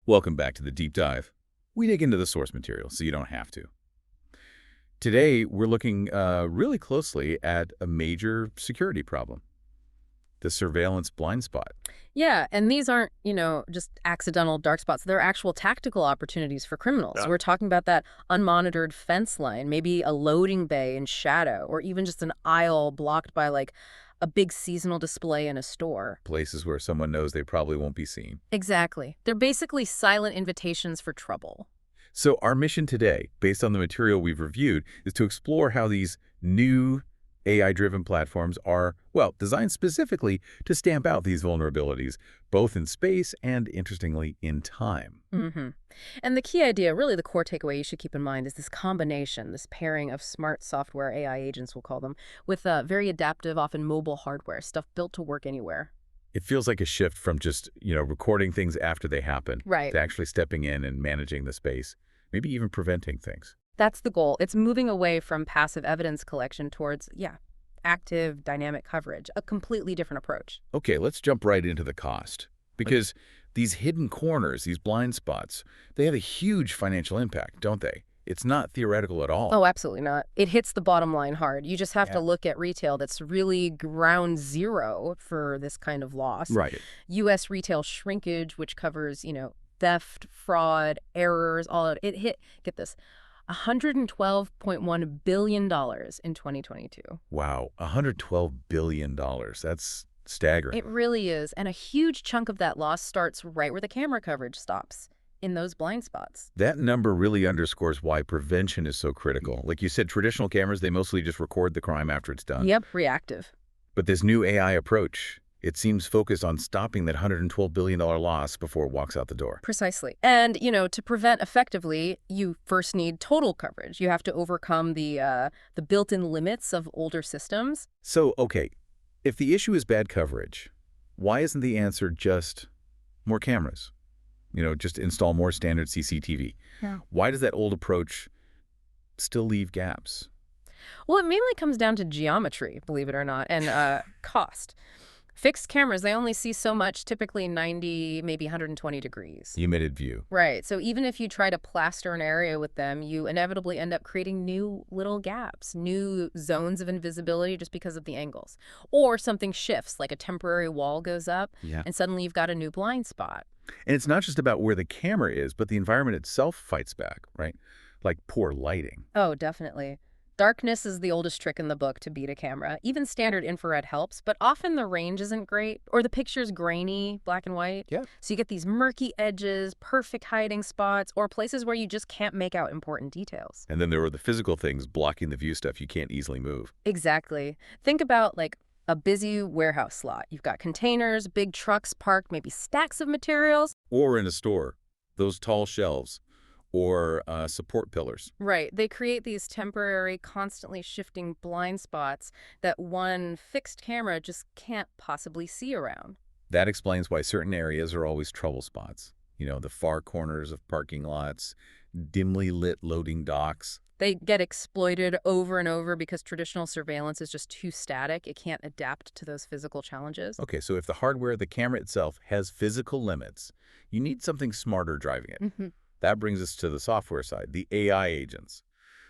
Welcome back to the deep dive. We dig into the source material so you don't have to. Today, we're looking really closely at a major security problem, the surveillance blind spot. Yeah, and these aren't, just accidental dark spots. They're actual tactical opportunities for criminals. Yeah. We're talking about that unmonitored fence line, maybe a loading bay in shadow, or even just an aisle blocked by like a big seasonal display in a store. Places where someone knows they probably won't be seen. Exactly. They're basically silent invitations for trouble. So our mission today, based on the material we've reviewed, is to explore how these new AI-driven platforms are, well, designed specifically to stamp out these vulnerabilities, both in space and, interestingly, in time. hmm And the key idea, really the core takeaway you should keep in mind, is this combination, this pairing of smart software, AI agents we'll call them, with very adaptive, often mobile hardware, stuff built to work anywhere. It feels like a shift from just, recording things after they happen Right. to actually stepping in and managing the space, maybe even preventing things. That's the goal. It's moving away from passive evidence collection towards, active, dynamic coverage, a completely different approach. Okay, let's jump right into the cost. Because these hidden corners, these blind spots, they have a huge financial impact, don't they? It's not theoretical at all. Oh, absolutely not. It hits the bottom line hard. You just have Yeah. to look at retail that's really ground zero for this kind of loss. Right. U.S. retail shrinkage, which covers, theft, fraud, errors, all of it hit, get this, $112.1 billion in 2022. Wow, $112 billion. That's staggering. It really is. And a huge chunk of that loss starts right where the camera coverage stops, in those blind spots. That number really underscores why prevention is so critical. Like you said, traditional cameras, they mostly just record the crime after it's done. Yep, reactive. But this new AI approach, it seems focused on stopping that $112 billion loss before it walks out the door. Precisely. And, to prevent effectively, you first need total coverage. You have to overcome the built-in limits of older systems. So, okay, if the issue is bad coverage, why isn't the answer just more cameras? Just install more standard CCTV. Yeah. Why does that old approach still leave gaps? Well, it mainly comes down to geometry, believe it or not, and cost. Fixed cameras, they only see so much, typically 90, maybe 120 degrees. Limited view. Right. So even if you try to plaster an area with them, you inevitably end up creating new little gaps, new zones of invisibility just because of the angles. Or something shifts, like a temporary wall goes up, Yeah. and suddenly you've got a new blind spot. And it's not just about where the camera is, but the environment itself fights back, right? Like poor lighting. Oh, definitely. Darkness is the oldest trick in the book to beat a camera. Even standard infrared helps, but often the range isn't great, or the picture's grainy, black and white. Yeah. So you get these murky edges, perfect hiding spots, or places where you just can't make out important details. And then there are the physical things blocking the view stuff you can't easily move. Exactly. Think about like a busy warehouse slot. You've got containers, big trucks parked, maybe stacks of materials. Or in a store, those tall shelves or support pillars. Right. They create these temporary, constantly shifting blind spots that one fixed camera just can't possibly see around. That explains why certain areas are always trouble spots. The far corners of parking lots, dimly lit loading docks. They get exploited over and over because traditional surveillance is just too static. It can't adapt to those physical challenges. Okay, so if the hardware, the camera itself, has physical limits, you need something smarter driving it. hmm That brings us to the software side, the AI agents,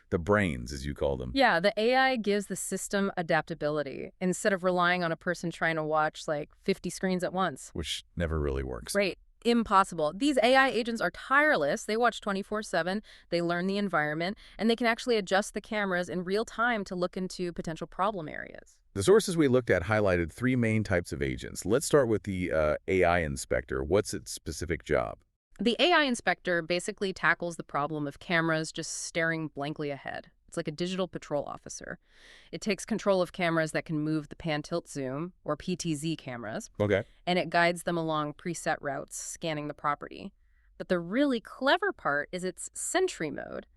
the brains, as you call them. Yeah, the AI gives the system adaptability instead of relying on a person trying to watch like 50 screens at once. Which never really works. Right. Impossible. These AI agents are tireless. They watch 24/7, they learn the environment, and they can actually adjust the cameras in real time to look into potential problem areas. The sources we looked at highlighted three main types of agents. Let's start with the AI inspector. What's its specific job? The AI inspector basically tackles the problem of cameras just staring blankly ahead. It's like a digital patrol officer. It takes control of cameras that can move the pan-tilt-zoom, or PTZ cameras, Okay. and it guides them along preset routes, scanning the property. But the really clever part is its sentry mode.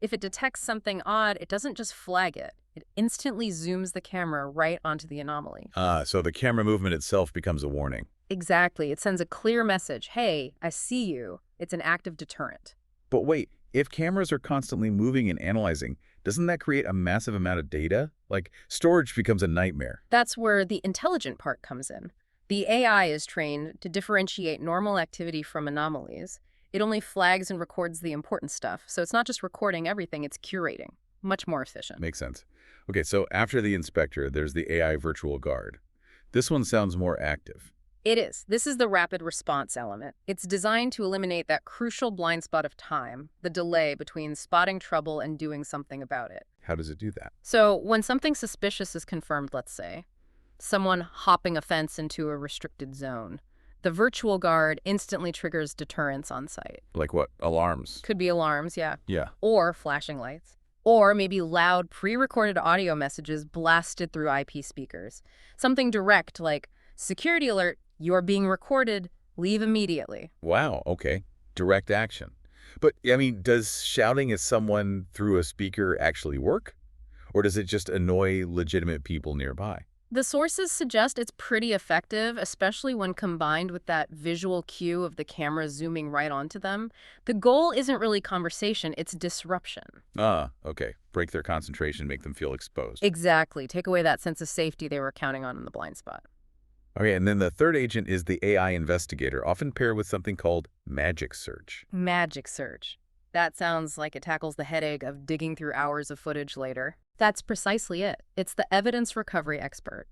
If it detects something odd, it doesn't just flag it. It instantly zooms the camera right onto the anomaly. So the camera movement itself becomes a warning. Exactly. It sends a clear message. Hey, I see you. It's an active deterrent. But wait, if cameras are constantly moving and analyzing, doesn't that create a massive amount of data? Like, storage becomes a nightmare. That's where the intelligent part comes in. The AI is trained to differentiate normal activity from anomalies. It only flags and records the important stuff. So it's not just recording everything, it's curating. Much more efficient. Makes sense. Okay, so after the inspector, there's the AI virtual guard. This one sounds more active. It is. This is the rapid response element. It's designed to eliminate that crucial blind spot of time, the delay between spotting trouble and doing something about it. How does it do that? So when something suspicious is confirmed, let's say, someone hopping a fence into a restricted zone, the virtual guard instantly triggers deterrence on site. Like what? Alarms? Could be alarms, yeah. Yeah. Or flashing lights. Or maybe loud, pre-recorded audio messages blasted through IP speakers. Something direct like, security alert, you're being recorded, leave immediately. Wow, okay. Direct action. But, I mean, does shouting at someone through a speaker actually work? Or does it just annoy legitimate people nearby? The sources suggest it's pretty effective, especially when combined with that visual cue of the camera zooming right onto them. The goal isn't really conversation, it's disruption. Ah, okay. Break their concentration, make them feel exposed. Exactly. Take away that sense of safety they were counting on in the blind spot. Okay, and then the third agent is the AI investigator, often paired with something called magic search. Magic search. That sounds like it tackles the headache of digging through hours of footage later. That's precisely it. It's the evidence recovery expert.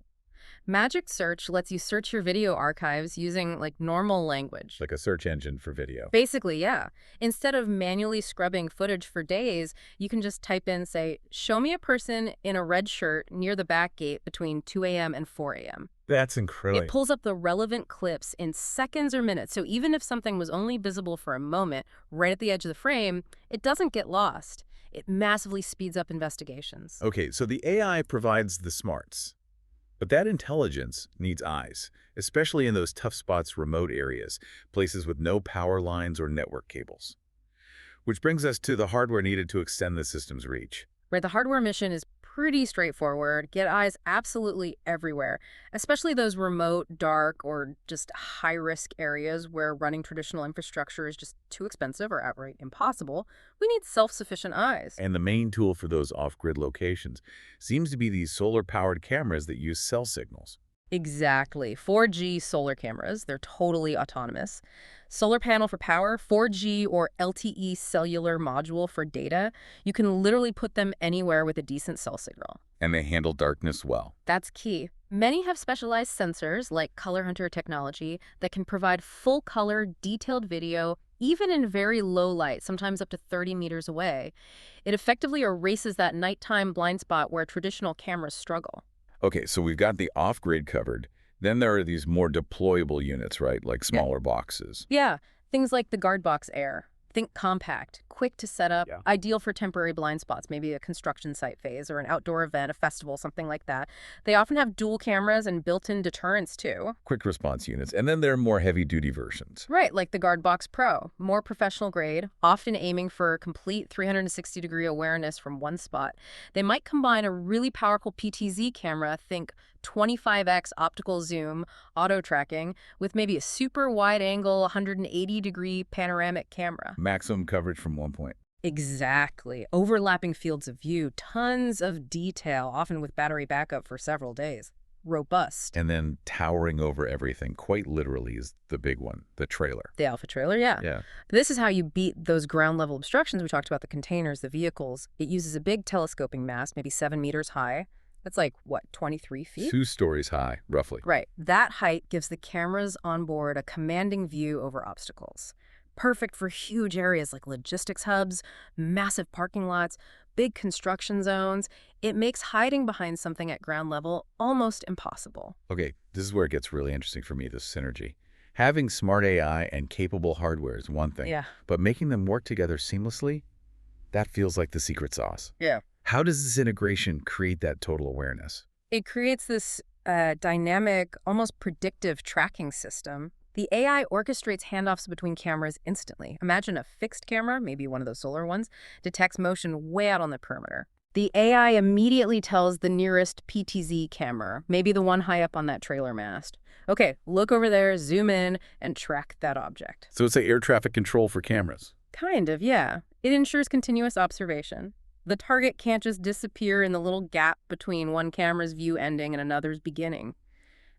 Magic search lets you search your video archives using normal language. Like a search engine for video. Basically, yeah. Instead of manually scrubbing footage for days, you can just type in, say, show me a person in a red shirt near the back gate between 2 a.m. and 4 a.m. That's incredible. It pulls up the relevant clips in seconds or minutes, so even if something was only visible for a moment, right at the edge of the frame, it doesn't get lost. It massively speeds up investigations. Okay, so the AI provides the smarts. But that intelligence needs eyes, especially in those tough spots, remote areas, places with no power lines or network cables. Which brings us to the hardware needed to extend the system's reach. Right, the hardware mission is pretty straightforward. Get eyes absolutely everywhere, especially those remote, dark, or just high-risk areas where running traditional infrastructure is just too expensive or outright impossible. We need self-sufficient eyes. And the main tool for those off-grid locations seems to be these solar-powered cameras that use cell signals. Exactly. 4G solar cameras, they're totally autonomous. Solar panel for power, 4G or LTE cellular module for data. You can literally put them anywhere with a decent cell signal. And they handle darkness well. That's key. Many have specialized sensors, like Color Hunter technology, that can provide full-color, detailed video, even in very low light, sometimes up to 30 meters away. It effectively erases that nighttime blind spot where traditional cameras struggle. Okay, so we've got the off-grid covered. Then there are these more deployable units, right? Like smaller boxes. Yeah, things like the Guard Box Air. Think compact, quick to set up, ideal for temporary blind spots, maybe a construction site phase or an outdoor event, a festival, something like that. They often have dual cameras and built-in deterrence, too. Quick response units. And then there are more heavy-duty versions. Right, like the Guard Box Pro, more professional grade, often aiming for complete 360-degree awareness from one spot. They might combine a really powerful PTZ camera, think 25x optical zoom, auto tracking, with maybe a super wide angle 180-degree panoramic camera. Maximum coverage from one point. Exactly. Overlapping fields of view, tons of detail, often with battery backup for several days. Robust. And then towering over everything, quite literally, is the big one, the trailer. The Alpha trailer, yeah. This is how you beat those ground-level obstructions. We talked about the containers, the vehicles. It uses a big telescoping mast, maybe 7 meters high. That's like, what, 23 feet? 2 stories high, roughly. Right. That height gives the cameras on board a commanding view over obstacles. Perfect for huge areas like logistics hubs, massive parking lots, big construction zones. It makes hiding behind something at ground level almost impossible. Okay, this is where it gets really interesting for me, this synergy. Having smart AI and capable hardware is one thing, but making them work together seamlessly, that feels like the secret sauce. How does this integration create that total awareness? It creates this dynamic, almost predictive tracking system. The AI orchestrates handoffs between cameras instantly. Imagine a fixed camera, maybe one of those solar ones, detects motion way out on the perimeter. The AI immediately tells the nearest PTZ camera, maybe the one high up on that trailer mast, okay, look over there, zoom in, and track that object. So it's like air traffic control for cameras. Kind of, yeah. It ensures continuous observation. The target can't just disappear in the little gap between one camera's view ending and another's beginning.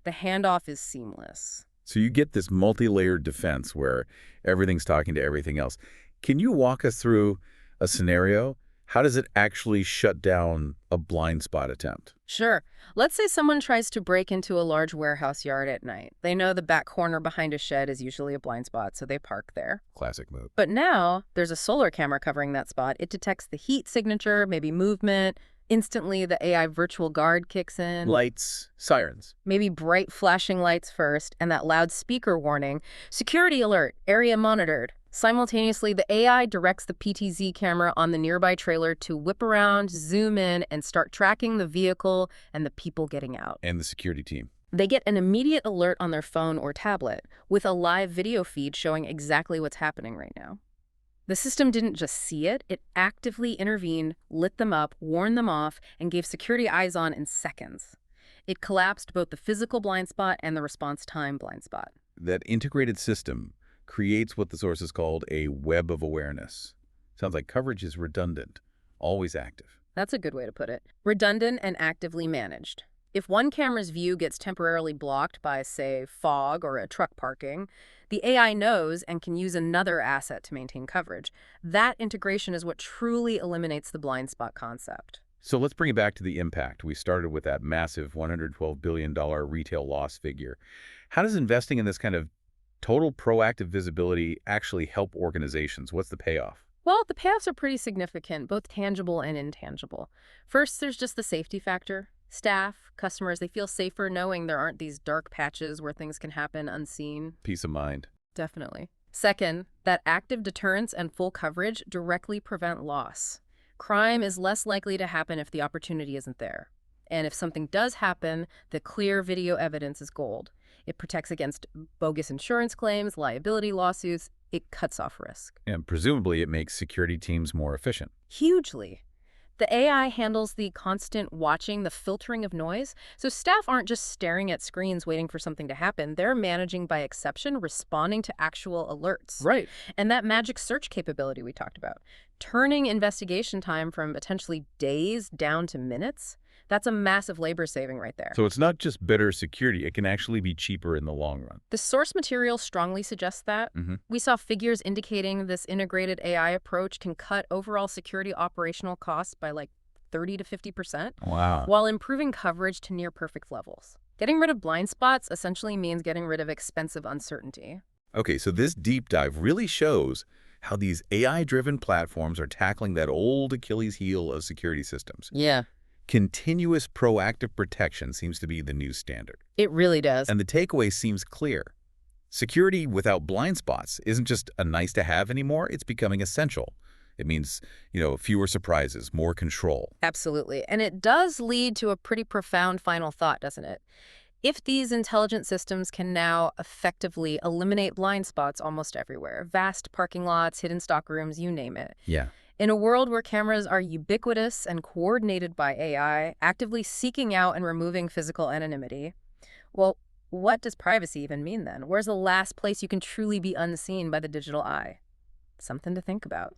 The handoff is seamless. So you get this multi-layered defense where everything's talking to everything else. Can you walk us through a scenario? How does it actually shut down a blind spot attempt? Sure. Let's say someone tries to break into a large warehouse yard at night. They know the back corner behind a shed is usually a blind spot, so they park there. Classic move. But now there's a solar camera covering that spot. It detects the heat signature, maybe movement. Instantly, the AI virtual guard kicks in. Lights, sirens. Maybe bright flashing lights first, and that loud speaker warning, security alert, area monitored. Simultaneously, the AI directs the PTZ camera on the nearby trailer to whip around, zoom in, and start tracking the vehicle and the people getting out. And the security team. They get an immediate alert on their phone or tablet with a live video feed showing exactly what's happening right now. The system didn't just see it, it actively intervened, lit them up, warned them off, and gave security eyes on in seconds. It collapsed both the physical blind spot and the response time blind spot. That integrated system creates what the sources called a web of awareness. Sounds like coverage is redundant, always active. That's a good way to put it. Redundant and actively managed. If one camera's view gets temporarily blocked by, say, fog or a truck parking, the AI knows and can use another asset to maintain coverage. That integration is what truly eliminates the blind spot concept. So let's bring it back to the impact. We started with that massive $112 billion retail loss figure. How does investing in this kind of total proactive visibility actually help organizations? What's the payoff? Well, the payoffs are pretty significant, both tangible and intangible. First, there's just the safety factor. Staff, customers, they feel safer knowing there aren't these dark patches where things can happen unseen. Peace of mind. Definitely. Second, that active deterrence and full coverage directly prevent loss. Crime is less likely to happen if the opportunity isn't there. And if something does happen, the clear video evidence is gold. It protects against bogus insurance claims, liability lawsuits. It cuts off risk. And presumably it makes security teams more efficient. Hugely. The AI handles the constant watching, the filtering of noise, so staff aren't just staring at screens waiting for something to happen. They're managing by exception, responding to actual alerts. Right. And that magic search capability we talked about, turning investigation time from potentially days down to minutes, that's a massive labor saving right there. So it's not just better security, it can actually be cheaper in the long run. The source material strongly suggests that. We saw figures indicating this integrated AI approach can cut overall security operational costs by like 30 to 50%, Wow. while improving coverage to near perfect levels. Getting rid of blind spots essentially means getting rid of expensive uncertainty. Okay, so this deep dive really shows how these AI-driven platforms are tackling that old Achilles heel of security systems. Yeah, Continuous proactive protection seems to be the new standard. it really does. And the takeaway seems clear. Security without blind spots isn't just a nice to have anymore, it's becoming essential. It means, fewer surprises, more control. Absolutely. And it does lead to a pretty profound final thought, doesn't it? If these intelligent systems can now effectively eliminate blind spots almost everywhere, vast parking lots, hidden stockrooms, you name it. Yeah. In a world where cameras are ubiquitous and coordinated by AI, actively seeking out and removing physical anonymity, well, what does privacy even mean then? Where's the last place you can truly be unseen by the digital eye? Something to think about.